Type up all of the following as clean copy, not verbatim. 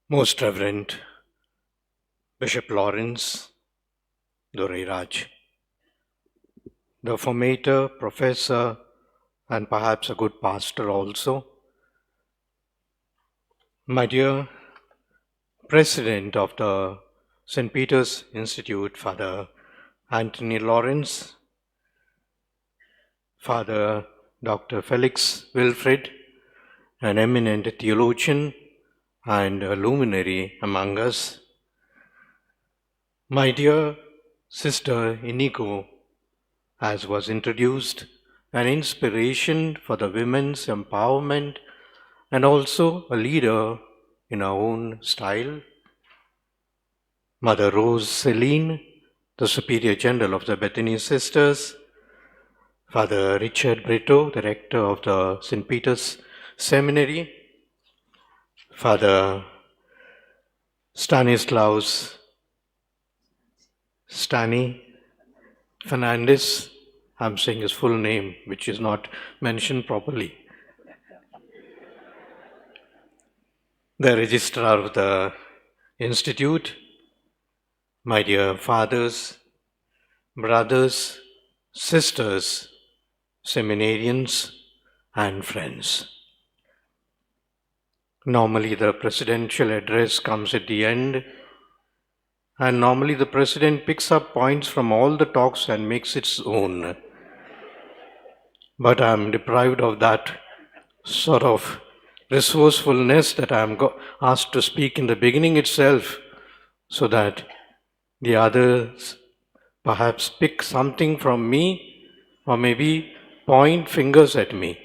Most Reverend Bishop Lawrence Dorairaj, the formator, professor, and perhaps a good pastor also. My dear President of the St. Peter's Institute, Father Anthony Lawrence, Father Dr. Felix Wilfrid, an eminent theologian and a luminary among us. My dear Sister Inigo, as was introduced, an inspiration for the women's empowerment and also a leader in our own style. Mother Rose Celine, the Superior General of the Bethany Sisters. Father Richard Brito, the rector of the St. Peter's Seminary. Father Stanislaus Stani Fernandez, I'm saying his full name, which is not mentioned properly. The registrar of the Institute, my dear fathers, brothers, sisters, seminarians, and friends. Normally the presidential address comes at the end, and normally the president picks up points from all the talks and makes its own. But I am deprived of that sort of resourcefulness that I am asked to speak in the beginning itself, so that the others perhaps pick something from me or maybe point fingers at me.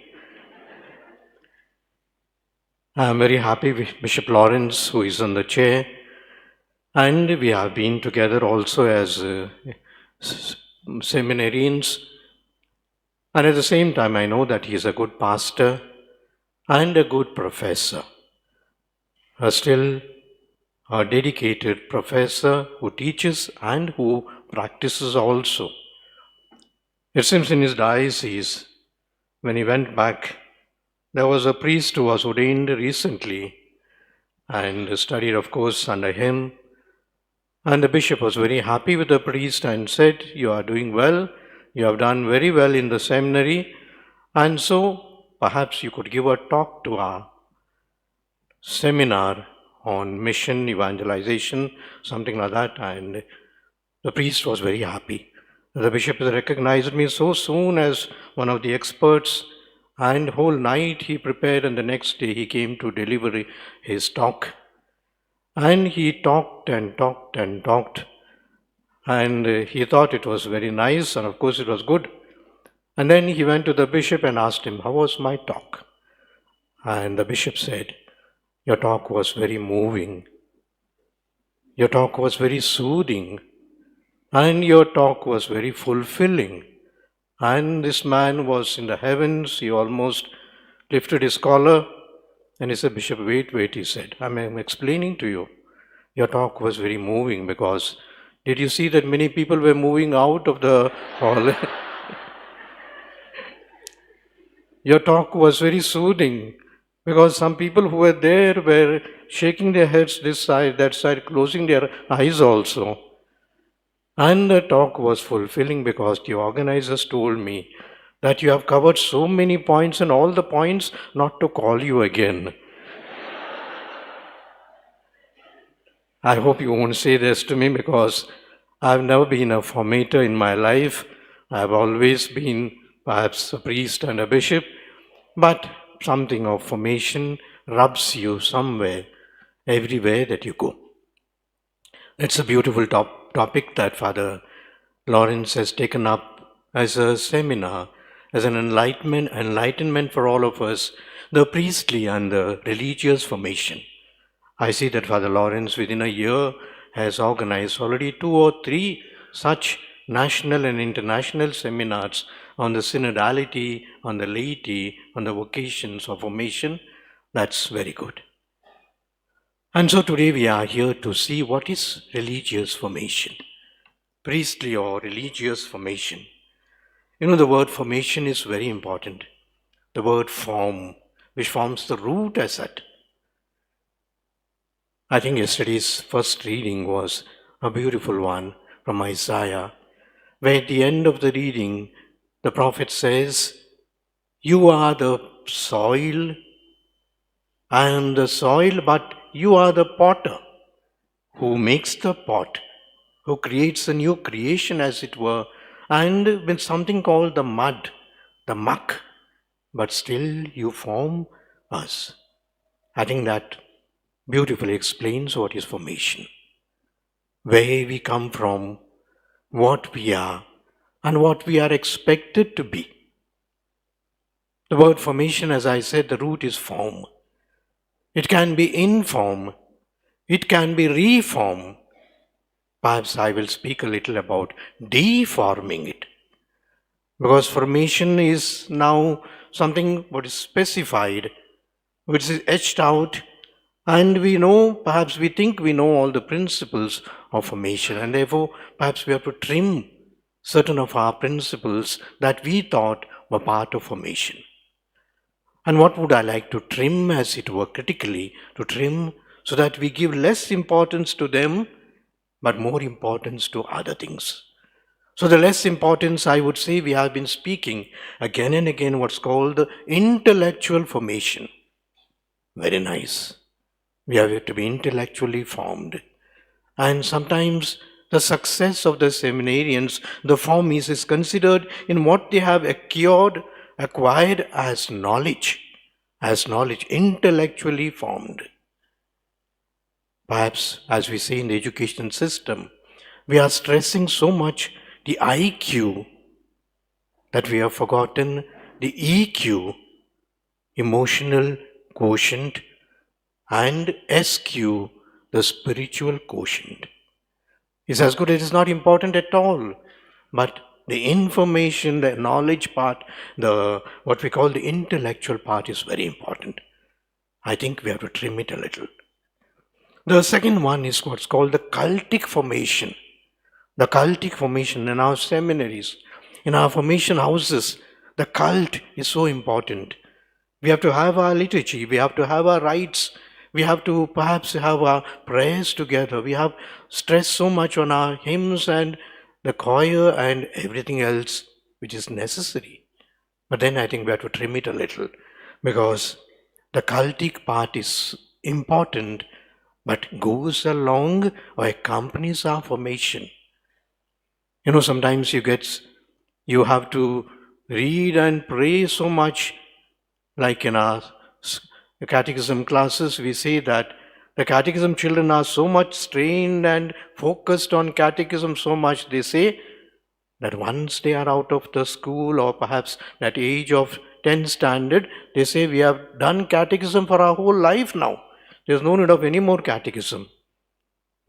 I am very happy with Bishop Lawrence, who is on the chair, and we have been together also as seminarians. And at the same time, I know that he is a good pastor and a good professor, still a dedicated professor who teaches and who practices also. It seems in his diocese, when he went back, there was a priest who was ordained recently and studied, of course, under him. And the bishop was very happy with the priest and said, "You are doing well, you have done very well in the seminary, and so perhaps you could give a talk to our seminar on mission, evangelization, something like that." And the priest was very happy. The bishop recognized me so soon as one of the experts, and whole night he prepared, and the next day he came to deliver his talk. And he talked and talked and talked, and he thought it was very nice, and of course it was good. And then he went to the bishop and asked him, "How was my talk?" And the bishop said, "Your talk was very moving. Your talk was very soothing. And your talk was very fulfilling." And this man was in the heavens. He almost lifted his collar. And he said, "Bishop, wait, he said. I'm explaining to you. Your talk was very moving because did you see that many people were moving out of the hall?" Your talk was very soothing because some people who were there were shaking their heads this side, that side, closing their eyes also. And the talk was fulfilling because the organizers told me that you have covered so many points and all the points not to call you again. I hope you won't say this to me because I've never been a formator in my life. I've always been perhaps a priest and a bishop, but something of formation rubs you somewhere, everywhere that you go. It's a beautiful topic that Father Lawrence has taken up as a seminar, as an enlightenment for all of us, the priestly and the religious formation. I see that Father Lawrence within a year has organized already 2 or 3 such national and international seminars on the synodality, on the laity, on the vocations of formation. That's very good. And so today we are here to see what is religious formation, priestly or religious formation. You know, the word formation is very important. The word form, which forms the root as such. I think yesterday's first reading was a beautiful one from Isaiah, where at the end of the reading, the prophet says, "You are the soil, I am the soil, but you are the potter who makes the pot, who creates a new creation, as it were, and with something called the mud, the muck, but still you form us." I think that beautifully explains what is formation, where we come from, what we are, and what we are expected to be. The word formation, as I said, the root is form. It can be inform, it can be reform. Perhaps I will speak a little about deforming it. Because formation is now something what is specified, which is etched out, and we know, perhaps we think we know all the principles of formation, and therefore perhaps we have to trim certain of our principles that we thought were part of formation. And what would I like to trim, as it were, critically, to trim so that we give less importance to them, but more importance to other things. So the less importance, I would say, we have been speaking again and again what's called the intellectual formation. Very nice. We have to be intellectually formed. And sometimes the success of the seminarians, the formees, is considered in what they have acquired as knowledge, intellectually formed. Perhaps, as we say in the education system, we are stressing so much the IQ that we have forgotten the EQ, emotional quotient, and SQ, the spiritual quotient. It's as good as it's not important at all. But the information, the knowledge part, the what we call the intellectual part is very important. I think we have to trim it a little. The second one is what's called the cultic formation. The cultic formation in our seminaries, in our formation houses, the cult is so important. We have to have our liturgy, we have to have our rites, we have to perhaps have our prayers together. We have stressed so much on our hymns and the choir and everything else which is necessary. But then I think we have to trim it a little, because the cultic part is important but goes along or accompanies our formation. Sometimes you have to read and pray so much, like in our catechism classes, we say that the catechism children are so much strained and focused on catechism so much, they say that once they are out of the school or perhaps that age of 10th standard, they say we have done catechism for our whole life now. There's no need of any more catechism.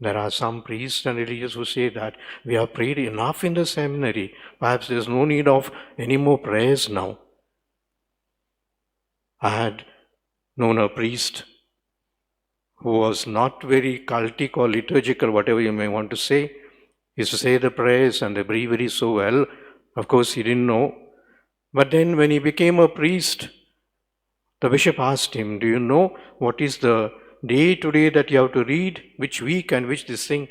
There are some priests and religious who say that we have prayed enough in the seminary. Perhaps there's no need of any more prayers now. I had known a priest who was not very cultic or liturgical, whatever you may want to say. He used to say the prayers and the breviary so well. Of course, he didn't know. But then when he became a priest, the bishop asked him, "Do you know what is the day today that you have to read, which week and which this thing?"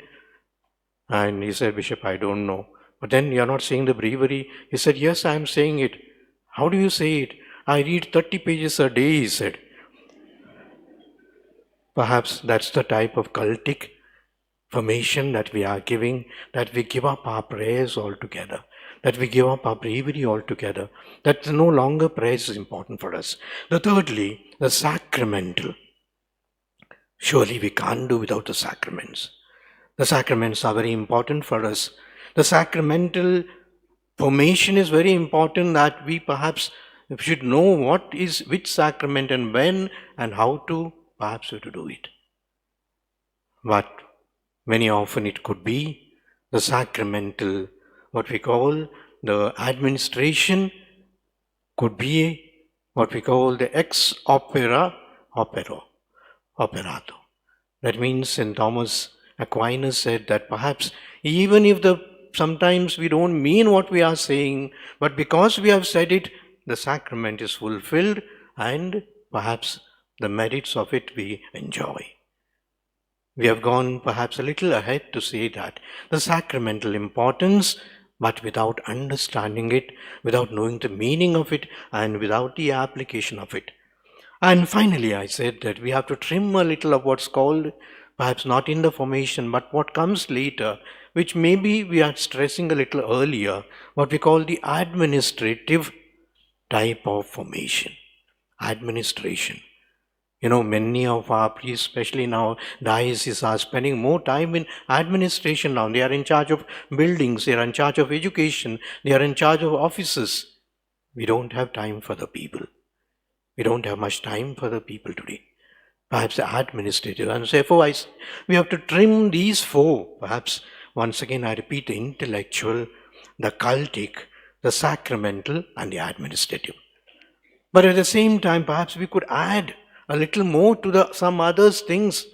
And he said, "Bishop, I don't know." "But then you're not saying the breviary?" He said, "Yes, I'm saying it." "How do you say it?" "I read 30 pages a day," he said. Perhaps that's the type of cultic formation that we are giving, that we give up our prayers altogether, that we give up our breviary altogether, that no longer prayers is important for us. Thirdly, the sacramental. Surely we can't do without the sacraments. The sacraments are very important for us. The sacramental formation is very important, that we perhaps should know what is which sacrament and when and how to perhaps to do it. But very often it could be the sacramental, what we call the administration, could be what we call the ex operato. That means St. Thomas Aquinas said that perhaps even if sometimes we don't mean what we are saying, but because we have said it, the sacrament is fulfilled and perhaps the merits of it we enjoy. We have gone perhaps a little ahead to say that the sacramental importance, but without understanding it, without knowing the meaning of it, and without the application of it. And finally, I said that we have to trim a little of what's called, perhaps not in the formation, but what comes later, which maybe we are stressing a little earlier, what we call the administrative type of formation. Administration. Many of our priests, especially now, dioceses are spending more time in administration now. They are in charge of buildings, they are in charge of education, they are in charge of offices. We don't have time for the people. We don't have much time for the people today. Perhaps the administrative. And therefore, we have to trim these four. Perhaps, once again, I repeat, the intellectual, the cultic, the sacramental, and the administrative. But at the same time, perhaps we could add a little more to some other things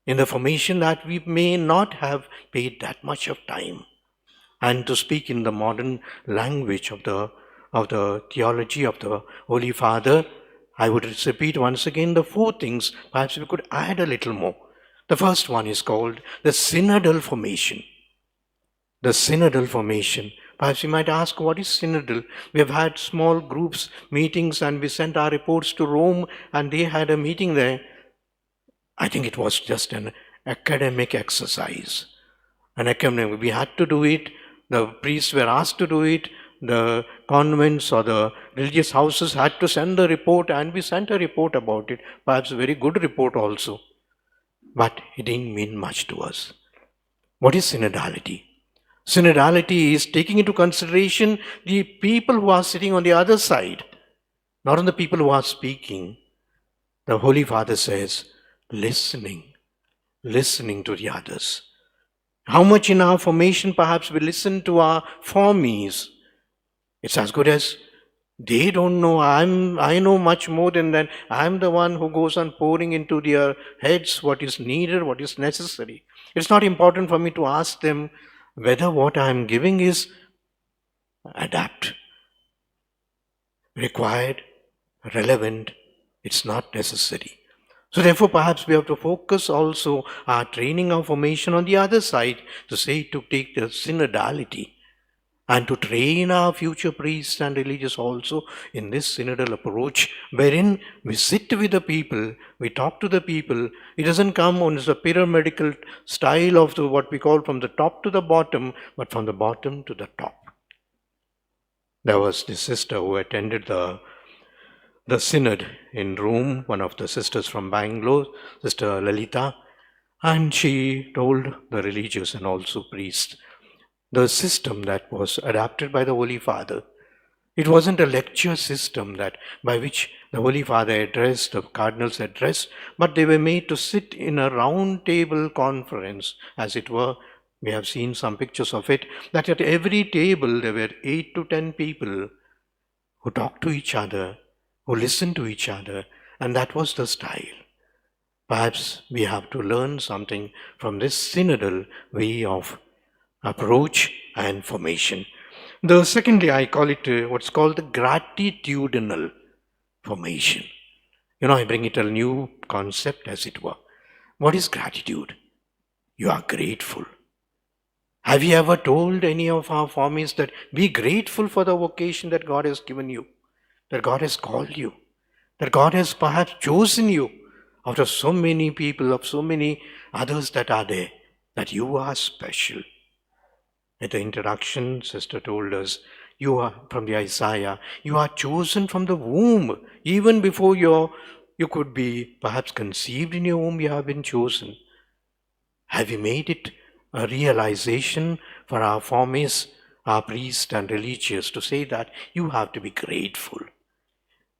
in the formation that we may not have paid that much of time. And to speak in the modern language of the theology of the Holy Father, I would repeat once again the four things. Perhaps we could add a little more. The first one is called the synodal formation. The synodal formation. Perhaps you might ask, what is synodal? We have had small groups, meetings, and we sent our reports to Rome, and they had a meeting there. I think it was just an academic exercise. We had to do it. The priests were asked to do it. The convents or the religious houses had to send the report, and we sent a report about it. Perhaps a very good report also. But it didn't mean much to us. What is synodality? Synodality is taking into consideration the people who are sitting on the other side, not on the people who are speaking. The Holy Father says, listening to the others. How much in our formation perhaps we listen to our formees? It's as good as they don't know. I know much more than that. I'm the one who goes on pouring into their heads what is needed, what is necessary. It's not important for me to ask them whether what I'm giving is adapt, required, relevant. It's not necessary. So therefore, perhaps we have to focus also our training of formation on the other side to take the synodality and to train our future priests and religious also in this synodal approach, wherein we sit with the people, we talk to the people. It doesn't come on the pyramidical style of what we call from the top to the bottom, but from the bottom to the top. There was this sister who attended the synod in Rome, one of the sisters from Bangalore, Sister Lalita, and she told the religious and also priests the system that was adapted by the Holy Father. It wasn't a lecture system by which the Holy Father addressed, the cardinals addressed, but they were made to sit in a round table conference, as it were. We have seen some pictures of it, that at every table there were 8 to 10 people who talked to each other, who listened to each other, and that was the style. Perhaps we have to learn something from this synodal way of approach and formation. Secondly, I call it what's called the gratitudinal formation. I bring it a new concept, as it were. What is gratitude? You are grateful. Have you ever told any of our formies that be grateful for the vocation that God has given you, that God has called you, that God has perhaps chosen you out of so many people, of so many others that are there, that you are special? At the introduction, Sister told us, you are from the Isaiah, you are chosen from the womb. Even before you could be perhaps conceived in your womb, you have been chosen. Have you made it a realization for our formies, our priests and religious, to say that you have to be grateful?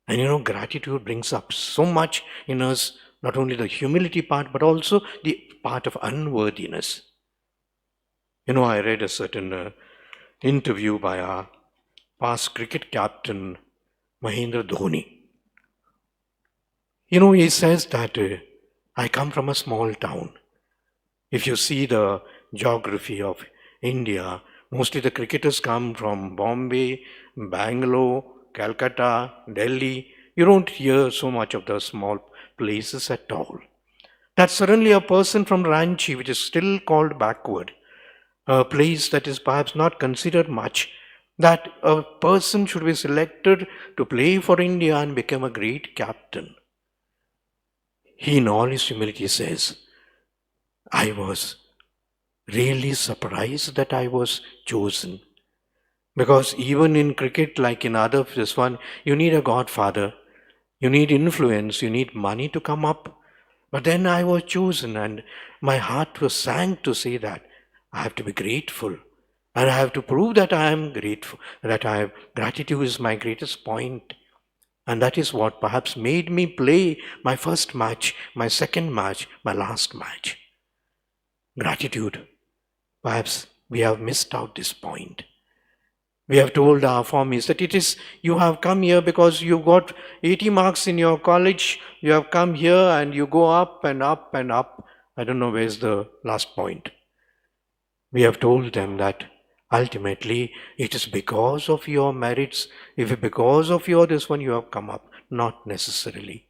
And gratitude brings up so much in us, not only the humility part, but also the part of unworthiness. I read a certain interview by our past cricket captain, Mahendra Dhoni. He says that I come from a small town. If you see the geography of India, mostly the cricketers come from Bombay, Bangalore, Calcutta, Delhi. You don't hear so much of the small places at all. That suddenly a person from Ranchi, which is still called backward, a place that is perhaps not considered much, that a person should be selected to play for India and become a great captain. He, in all his humility, says, I was really surprised that I was chosen. Because even in cricket, like in other this one, you need a godfather, you need influence, you need money to come up. But then I was chosen, and my heart was sank to say that I have to be grateful. And I have to prove that I am grateful, that I have gratitude is my greatest point. And that is what perhaps made me play my first match, my second match, my last match. Gratitude. Perhaps we have missed out this point. We have told our formies that it is, you have come here because you got 80 marks in your college, you have come here and you go up and up and up. I don't know where's the last point. We have told them that ultimately it is because of your merits, if because of your this one you have come up, not necessarily.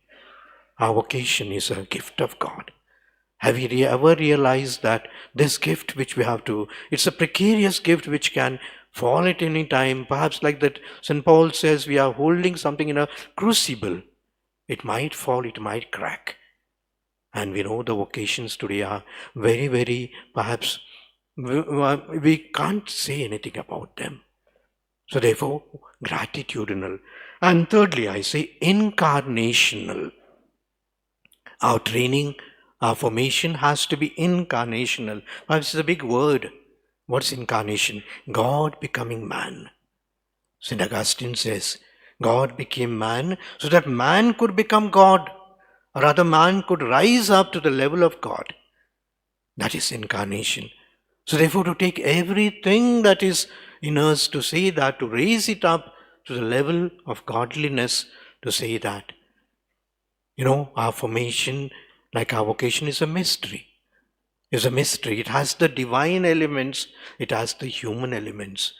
Our vocation is a gift of God. Have you ever realized that this gift which we have to, it's a precarious gift which can fall at any time, perhaps like that St. Paul says we are holding something in a crucible. It might fall, it might crack. And we know the vocations today are very, very, perhaps, we can't say anything about them. So therefore, gratitudinal. And thirdly, I say incarnational. Our training, our formation has to be incarnational. Perhaps it's a big word. What's incarnation? God becoming man. St. Augustine says, God became man so that man could become God, or rather man could rise up to the level of God. That is incarnation. So therefore to take everything that is in us, to say that, to raise it up to the level of godliness, to say that, our formation, like our vocation, is a mystery. Is a mystery. It has the divine elements, it has the human elements.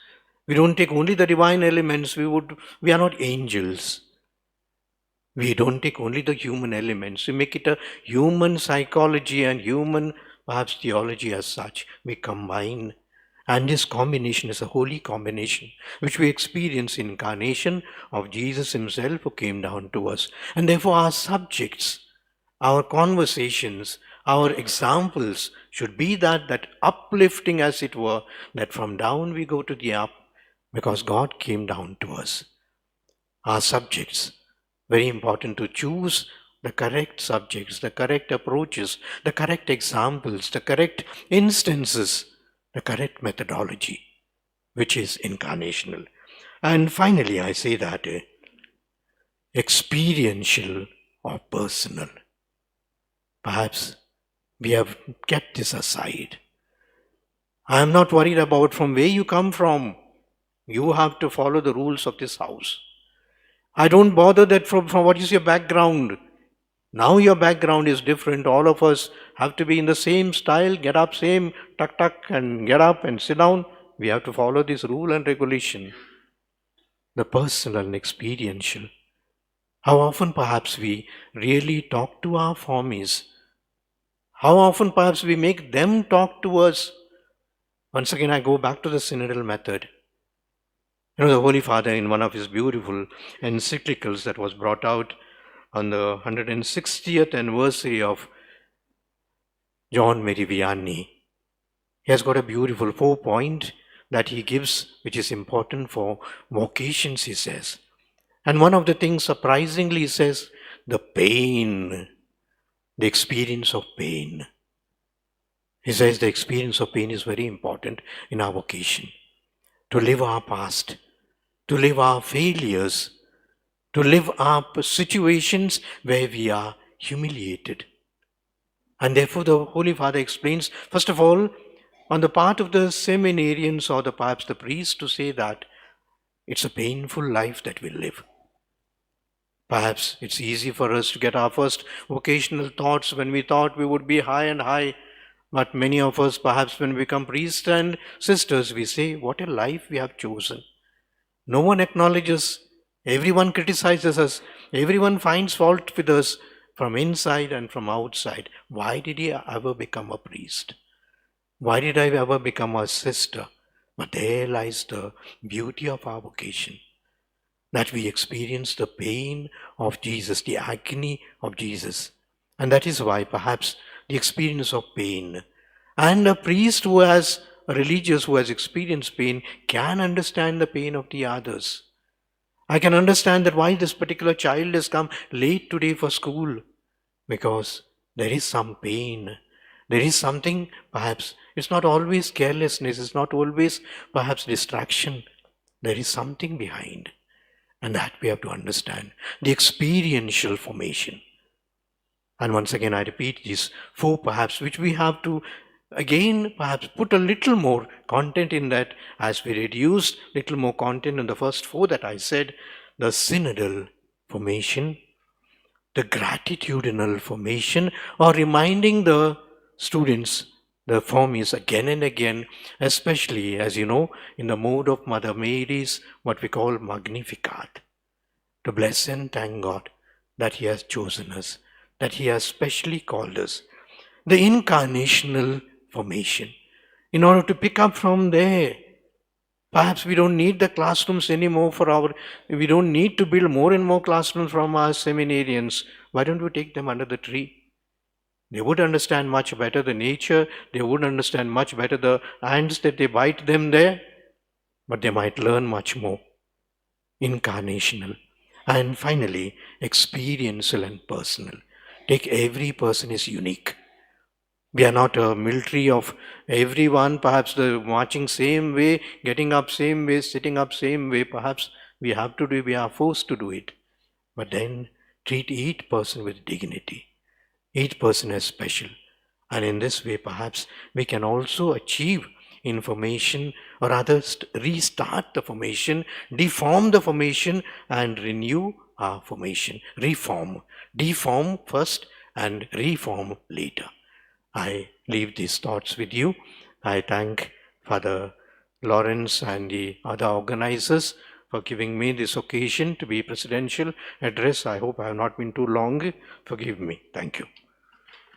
We don't take only the divine elements, we are not angels. We don't take only the human elements. We make it a human psychology and human, perhaps, theology as such. We combine. And this combination is a holy combination, which we experience in incarnation of Jesus himself who came down to us. And therefore our subjects, our conversations, our examples should be that uplifting, as it were, that from down we go to the up, because God came down to us. Our subjects, very important to choose the correct subjects, the correct approaches, the correct examples, the correct instances, the correct methodology, which is incarnational. And finally, I say that experiential or personal. Perhaps we have kept this aside. I am not worried about from where you come from. You have to follow the rules of this house. I don't bother that from what is your background. Now your background is different. All of us have to be in the same style, get up, same tuck tuck, and get up and sit down. We have to follow this rule and regulation. The personal and experiential. How often perhaps we really talk to our formies. How often perhaps we make them talk to us. Once again, I go back to the synodal method. The Holy Father, in one of his beautiful encyclicals that was brought out on the 160th anniversary of John Mary Vianney, he has got a beautiful 4-point that he gives, which is important for vocations, he says. And one of the things, surprisingly, he says, the pain, the experience of pain. He says the experience of pain is very important in our vocation. To live our past, to live our failures, to live our situations where we are humiliated. And therefore the Holy Father explains, first of all, on the part of the seminarians or perhaps the priests, to say that it's a painful life that we live. Perhaps it's easy for us to get our first vocational thoughts when we thought we would be high and high. But many of us, perhaps when we become priests and sisters, we say, what a life we have chosen. No one acknowledges, everyone criticizes us, everyone finds fault with us, from inside and from outside. Why did he ever become a priest? Why did I ever become a sister? But there lies the beauty of our vocation, that we experience the pain of Jesus, the agony of Jesus. And that is why perhaps the experience of pain. And a priest who has, a religious who has experienced pain, can understand the pain of the others. I can understand that why this particular child has come late today for school, because there is some pain. There is something, perhaps, it's not always carelessness, it's not always perhaps distraction. There is something behind. And that we have to understand. The experiential formation. And once again, I repeat these four perhaps, which we have to again perhaps put a little more content in that, as we reduced little more content in the first four that I said: the synodal formation, the gratitudinal formation, or reminding the students the form is again and again, especially, as you know, in the mode of Mother Mary's, what we call Magnificat, to bless and thank God that He has chosen us, that He has specially called us. The incarnational formation, in order to pick up from there. Perhaps we don't need the classrooms anymore we don't need to build more and more classrooms from our seminarians. Why don't we take them under the tree? They would understand much better the nature, they would understand much better the ants that they bite them there, but they might learn much more. Incarnational. And finally, experiential and personal. Take every person is unique. We are not a military of everyone, perhaps the marching same way, getting up same way, sitting up same way. Perhaps we have to do, we are forced to do it. But then treat each person with dignity. Each person is special. And in this way, perhaps we can also achieve information, or rather restart the formation, deform the formation, and renew our formation. Reform. Deform first and reform later. I leave these thoughts with you. I thank Father Lawrence and the other organizers for giving me this occasion to be presidential address. I hope I have not been too long. Forgive me. Thank you.